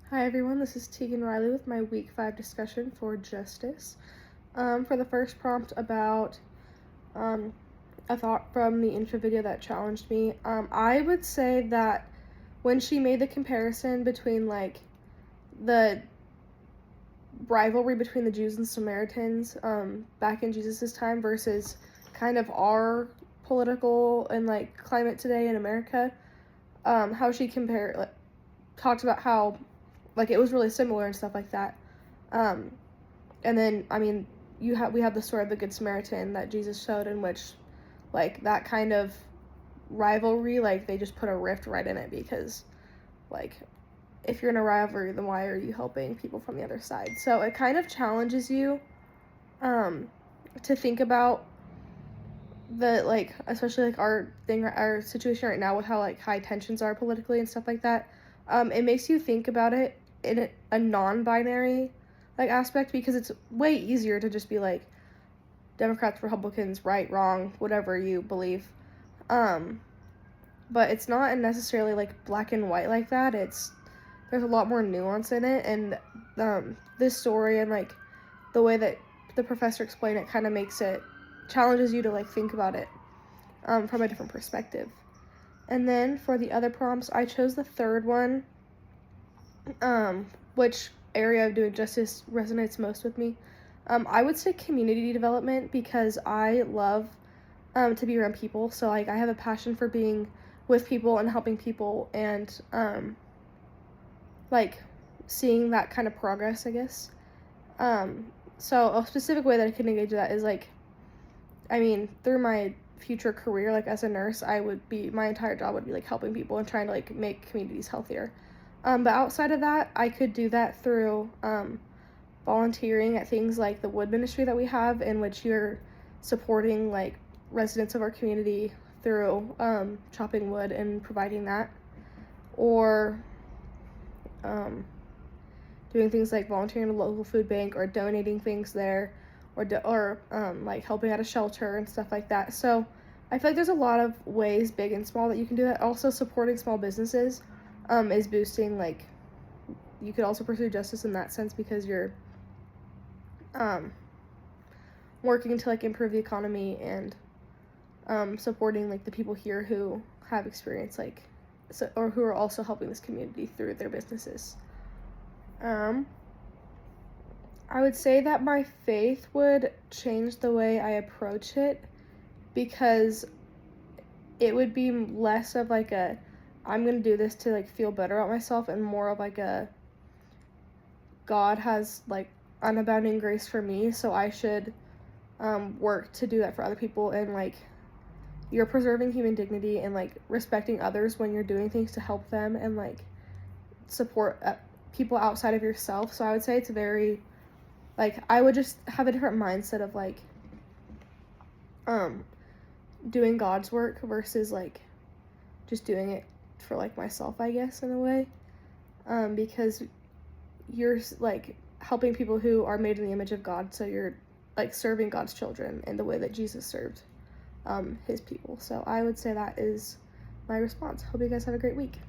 Hi everyone, this is Tegan Riley with my week 5 discussion for justice. For the first prompt about a thought from the intro video that challenged me, I would say that when she made the comparison between like the rivalry between the Jews and Samaritans back in Jesus' time versus kind of our political and like climate today in America, how she talked about how like it was really similar and stuff like that. Um, and then I mean, we have the story of the Good Samaritan that Jesus showed, in which like that kind of rivalry, like they just put a rift right in it, because like if you're in a rivalry, then why are you helping people from the other side? So it kind of challenges you to think about the like, especially like our situation right now with how like high tensions are politically and stuff like that. It makes you think about it in a non-binary like aspect, because it's way easier to just be like Democrats, Republicans, right, wrong, whatever you believe. But it's not necessarily like black and white like that. There's a lot more nuance in it, and this story and like the way that the professor explained it kind of challenges you to like think about it from a different perspective. And then for the other prompts, I chose the third one, which area of doing justice resonates most with me. I would say community development, because I love to be around people. So like I have a passion for being with people and helping people, and like seeing that kind of progress, I guess. So a specific way that I can engage that is like, I mean, through my future career, like as a nurse, my entire job would be like helping people and trying to like make communities healthier. But outside of that, I could do that through volunteering at things like the wood ministry that we have, in which you're supporting like residents of our community through chopping wood and providing that, or doing things like volunteering at a local food bank or donating things there, or like helping at a shelter and stuff like that. So I feel like there's a lot of ways, big and small, that you can do that. Also, supporting small businesses is boosting, like, you could also pursue justice in that sense, because you're working to like improve the economy and supporting like the people here who have experience, like, or who are also helping this community through their businesses. I would say that my faith would change the way I approach it, because it would be less of like I'm gonna do this to like feel better about myself, and more of like God has like unabounding grace for me, so I should work to do that for other people. And like, you're preserving human dignity and like respecting others when you're doing things to help them and like support people outside of yourself. So I would say it's very, like, I would just have a different mindset of like doing God's work versus like just doing it for like myself, I guess, in a way, because you're like helping people who are made in the image of God, so you're like serving God's children in the way that Jesus served his people. So I would say that is my response. Hope you guys have a great week.